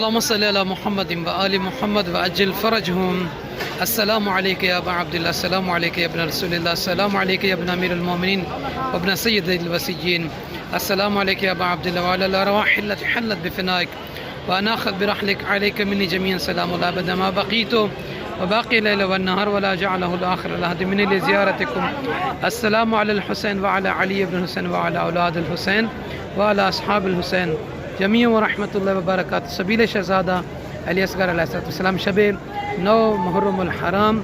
अल्लाहुम्मा सल्ली अला मुहम्मद व आलि मुहम्मद व अज्जिल फ़रजहुम। अस्सलामु अलैका या अबा अब्दुल्लाह, अस्सलामु अलैका या इब्न रसूलिल्लाह, अस्सलामु अलैका या इब्न अमीरुल मोमिनीन व इब्न सय्यिदिल वसिय्यीन, अस्सलामु अलैका या अबा अब्दुल्लाह व अला अरवाहि अल्लती हल्लत बिफ़नाइक व अना आख़िज़ बिरहलिक अलैका मिन्नी जमीअन सलामुन अबदा मा बक़ीतु व बाक़ी लैल व नहार व ला जअलहु आख़िर अल-अहद मिन्नी लिज़ियारतिकुम। अस्सलामु अलल हुसैन व अला अली इब्न हुसैन व अला औलादिल हुसैन व अला अस्हाबिल हुसैन जमीअन व रहमतुल्लाहि व बरकातुहू। सबील शहज़ादा अली असग़र अलैहिस्सलाम शब-ए 9 मुहर्रमुल हराम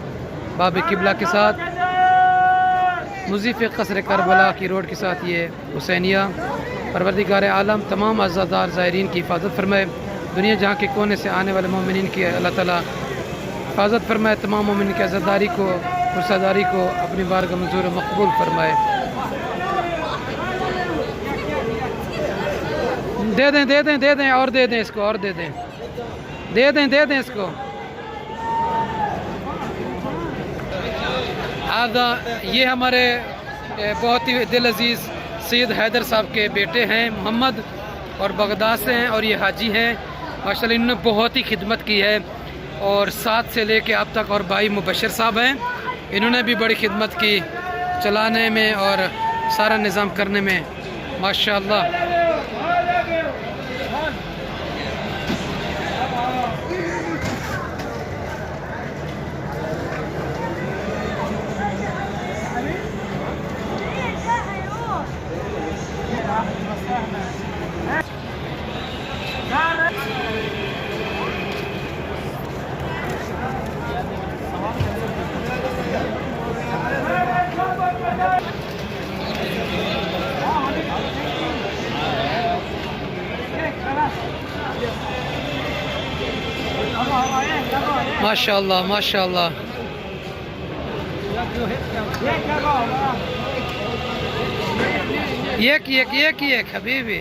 बाब किबला के साथ मुज़ीफ़ क़स्र करबला की रोड के साथ ये हुसैनिया। परवरदिगार आलम तमाम अज़ादार ज़ायरीन की हिफाजत फरमाए। दुनिया जहाँ के कोने से आने वाले मोमिनीन की अल्लाह ताला हिफाजत फरमाए। तमाम मोमिनीन की अज़ादारी को पुरसादारी को अपनी बारगाह मंजूर मकबूल फरमाए। दे दें और दे दें इसको, और दे दें इसको। आधा ये हमारे बहुत ही दिल अजीज़ सैयद हैदर साहब के बेटे हैं मोहम्मद, और बगदाद से हैं, और ये हाजी हैं माशाल्लाह। इन्होंने बहुत ही खिदमत की है और 7 से लेके अब तक। और भाई मुबशर साहब हैं, इन्होंने भी बड़ी खिदमत की चलाने में और सारा निज़ाम करने में माशाल्लाह। माशाल्लाह माशाल्लाह। एक हबीबी।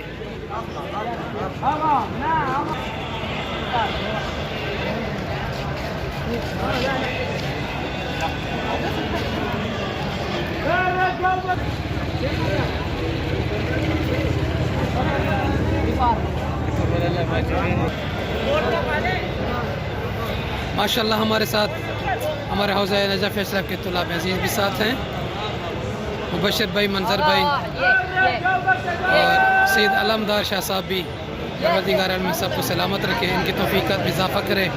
माशाल्लाह हमारे साथ हमारे हौज़ा नजफ़ अशरफ के तुलाब अज़ीज़ भी साथ हैं। मुबशर भाई, मंजर भाई और सैयद अलमदार शाह साहब भी। परवरदिगार आलम सबको सलामत रखे, इनकी तौफ़ीक़ात में इज़ाफ़ा करे।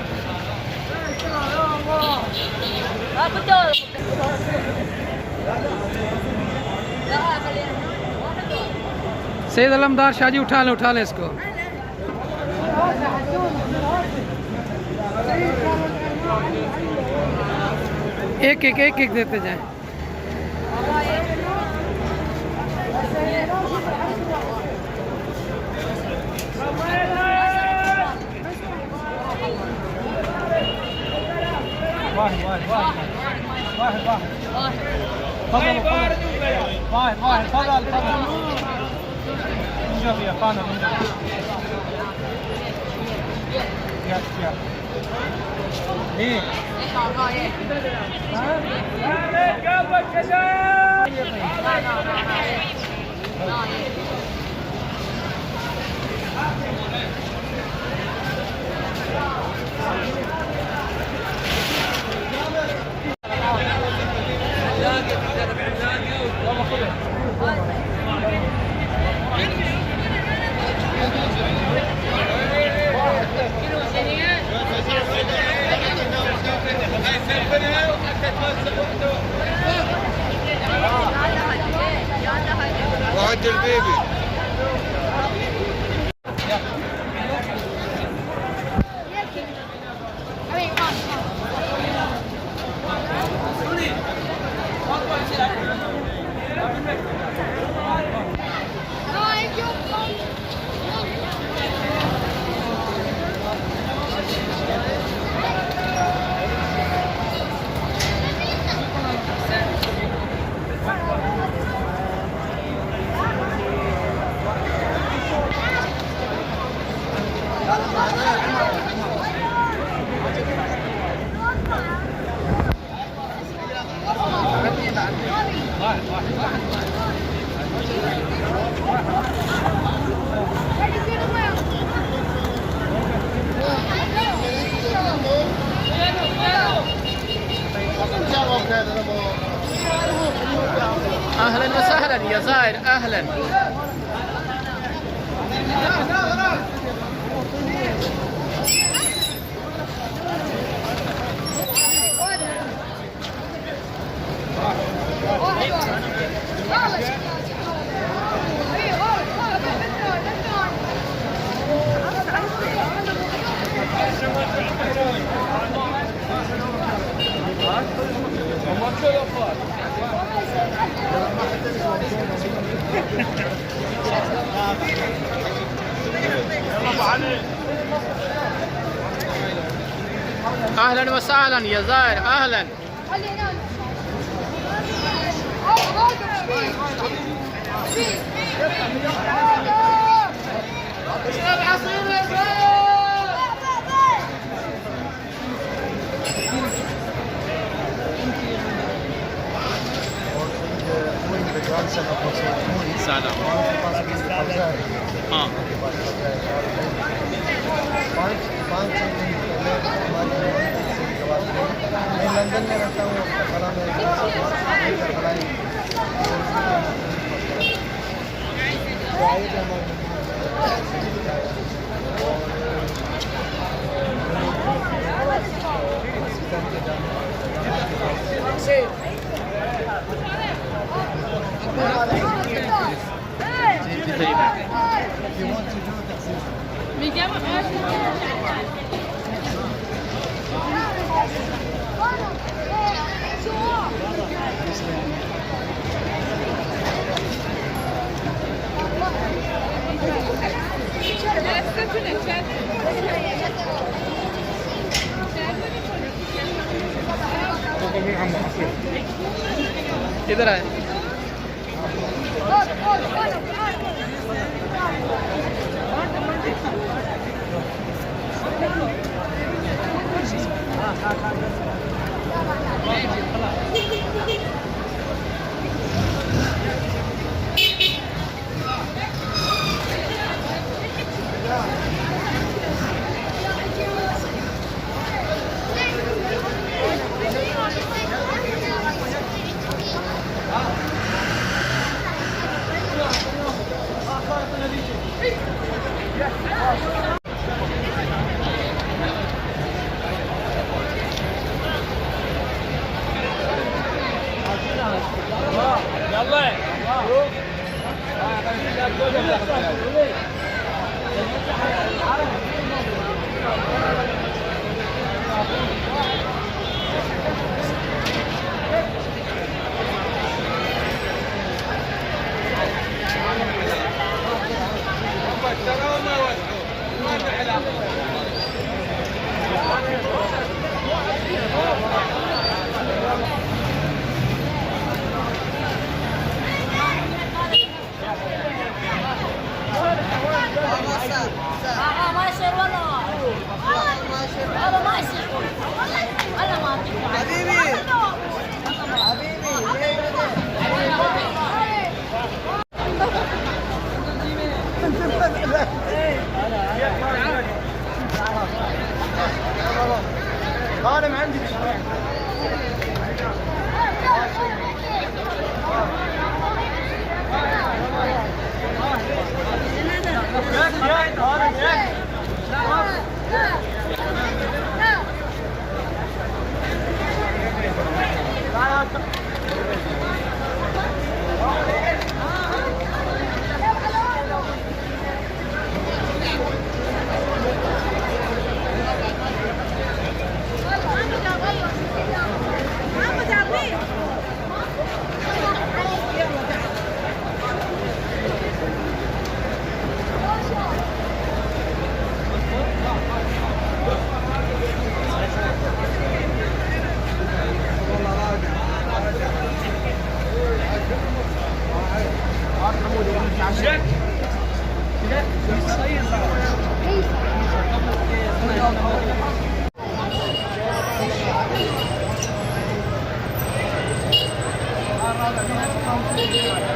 सैयद अलमदार शाह जी उठा लें इसको। एक देते जाएं। وعد البيبي اهلا وسهلا يا زاهر، اهلا. اهلا وسهلا يا زاهر، اهلا. سلام. हाँ मैं लंदन में रहता हूँ, इधर आए। غانم عندي Thank you.